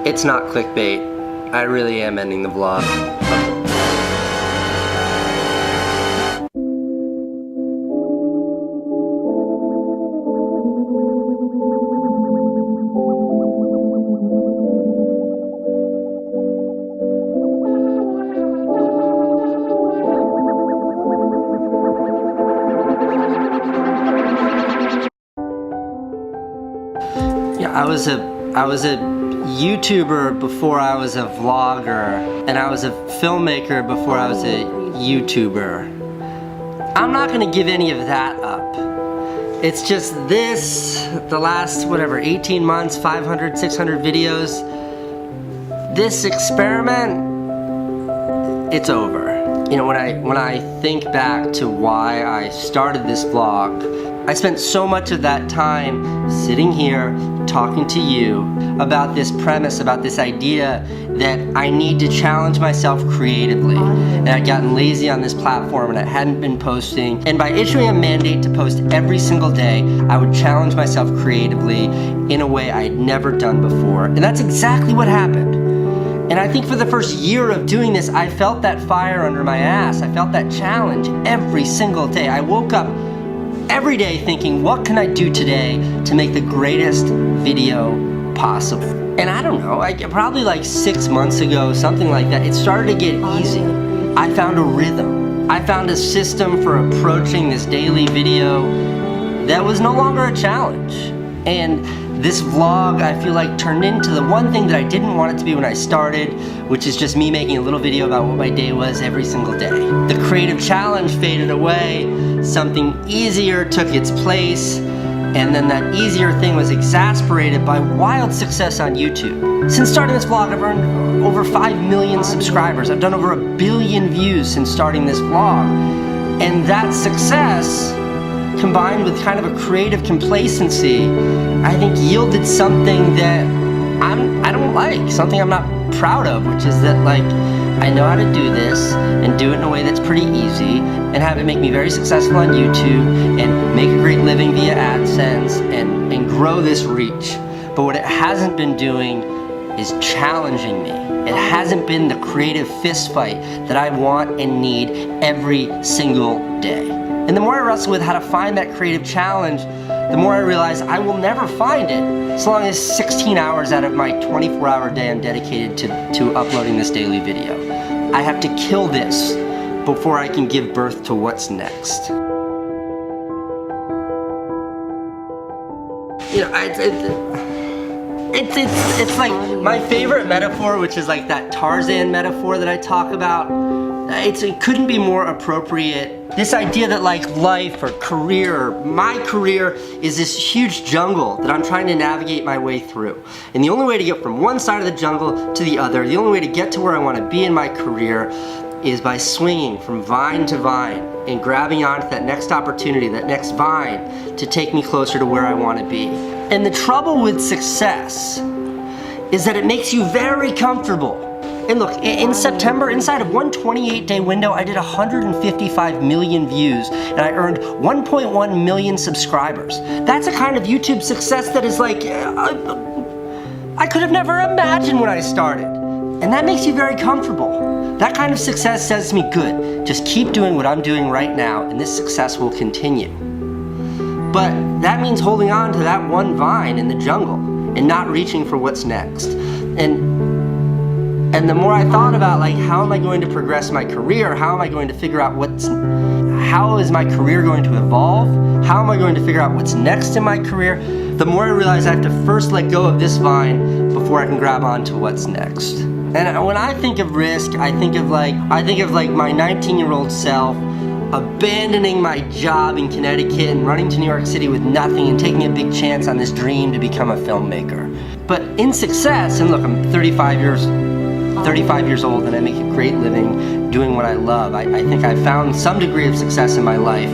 It's not clickbait. I really am ending the vlog. Yeah, I was a YouTuber before I was a vlogger, and I was a filmmaker before I was a YouTuber. I'm not gonna give any of that up. It's just this, the last, whatever, 18 months, 500, 600 videos, this experiment, it's over. You know, when I think back to why I started this vlog, I spent so much of that time sitting here talking to you about this premise, about this idea that I need to challenge myself creatively. And I'd gotten lazy on this platform and I hadn't been posting. And by issuing a mandate to post every single day, I would challenge myself creatively in a way I had never done before. And that's exactly what happened. And I think for the first year of doing this, I felt that fire under my ass. I felt that challenge every single day. I woke up every day thinking, what can I do today to make the greatest video possible? And I don't know, probably like 6 months ago, something like that, it started to get easy. I found a rhythm. I found a system for approaching this daily video that was no longer a challenge. And this vlog, I feel like, turned into the one thing that I didn't want it to be when I started, which is just me making a little video about what my day was every single day. The creative challenge faded away, something easier took its place, and then that easier thing was exasperated by wild success on YouTube. Since starting this vlog, I've earned over 5 million subscribers. I've done over 1 billion views since starting this vlog. And that success, combined with kind of a creative complacency, I think yielded something that I don't like, something I'm not proud of, which is that, like, I know how to do this and do it in a way that's pretty easy and have it make me very successful on YouTube and make a great living via AdSense and grow this reach. But what it hasn't been doing is challenging me. It hasn't been the creative fist fight that I want and need every single day. And the more I wrestle with how to find that creative challenge, the more I realize I will never find it as long as 16 hours out of my 24-hour day I'm dedicated to uploading this daily video. I have to kill this before I can give birth to what's next. You know, it's like my favorite metaphor, which is like that Tarzan metaphor that I talk about. It couldn't be more appropriate. This idea that, like, life or career, my career is this huge jungle that I'm trying to navigate my way through. And the only way to get from one side of the jungle to the other, the only way to get to where I want to be in my career is by swinging from vine to vine and grabbing onto that next opportunity, that next vine, to take me closer to where I want to be. And the trouble with success is that it makes you very comfortable. And look, in September, inside of one 28-day window, I did 155 million views, and I earned 1.1 million subscribers. That's a kind of YouTube success that is like, I could have never imagined when I started. And that makes you very comfortable. That kind of success says to me, good, just keep doing what I'm doing right now, and this success will continue. But that means holding on to that one vine in the jungle and not reaching for what's next. And the more I thought about, like, how am I going to progress my career? How am I going to figure out how is my career going to evolve? How am I going to figure out what's next in my career? The more I realize I have to first let go of this vine before I can grab onto what's next. And when I think of risk, I think of like my 19-year-old self abandoning my job in Connecticut and running to New York City with nothing and taking a big chance on this dream to become a filmmaker. But in success, and look, I'm 35 years old and I make a great living doing what I love. I think I've found some degree of success in my life.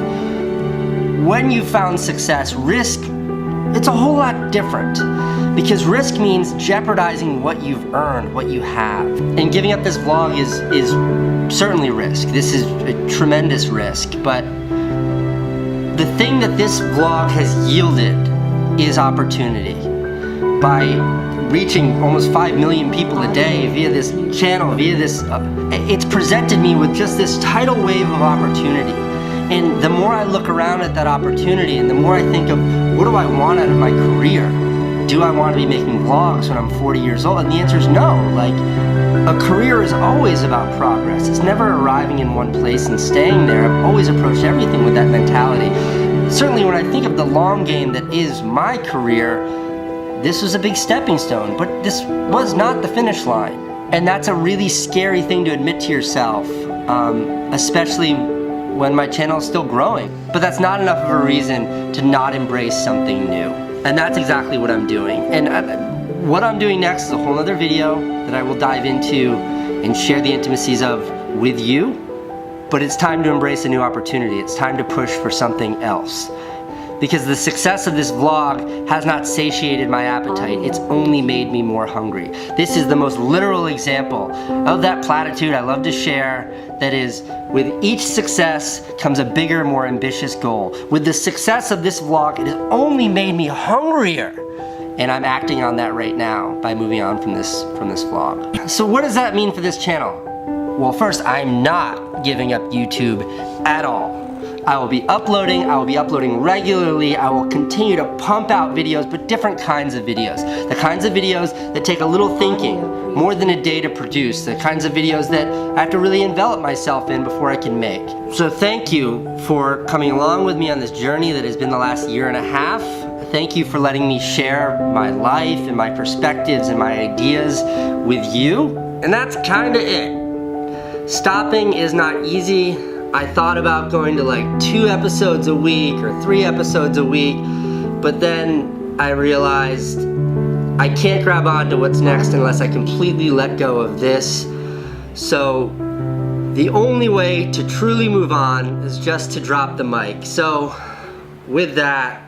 When you've found success, risk, it's a whole lot different. Because risk means jeopardizing what you've earned, what you have. And giving up this vlog is certainly risk. This is a tremendous risk, but the thing that this vlog has yielded is opportunity. By reaching almost 5 million people a day via this channel, via this, it's presented me with just this tidal wave of opportunity. And the more I look around at that opportunity, and the more I think of, what do I want out of my career? Do I want to be making vlogs when I'm 40 years old? And the answer is no. Like, a career is always about progress. It's never arriving in one place and staying there. I've always approached everything with that mentality. Certainly when I think of the long game that is my career, this was a big stepping stone, but this was not the finish line. And that's a really scary thing to admit to yourself, especially when my channel is still growing. But that's not enough of a reason to not embrace something new. And that's exactly what I'm doing. And what I'm doing next is a whole other video that I will dive into and share the intimacies of with you. But it's time to embrace a new opportunity. It's time to push for something else. Because the success of this vlog has not satiated my appetite. It's only made me more hungry. This is the most literal example of that platitude I love to share, that is, with each success comes a bigger, more ambitious goal. With the success of this vlog, it has only made me hungrier. And I'm acting on that right now by moving on from this vlog. So what does that mean for this channel? Well, first, I'm not giving up YouTube at all. I will be uploading regularly. I will continue to pump out videos, but different kinds of videos. The kinds of videos that take a little thinking, more than a day to produce. The kinds of videos that I have to really envelop myself in before I can make. So thank you for coming along with me on this journey that has been the last year and a half. Thank you for letting me share my life and my perspectives and my ideas with you. And that's kinda it. Stopping is not easy. I thought about going to like 2 episodes a week or 3 episodes a week, but then I realized I can't grab on to what's next unless I completely let go of this. So the only way to truly move on is just to drop the mic. So with that,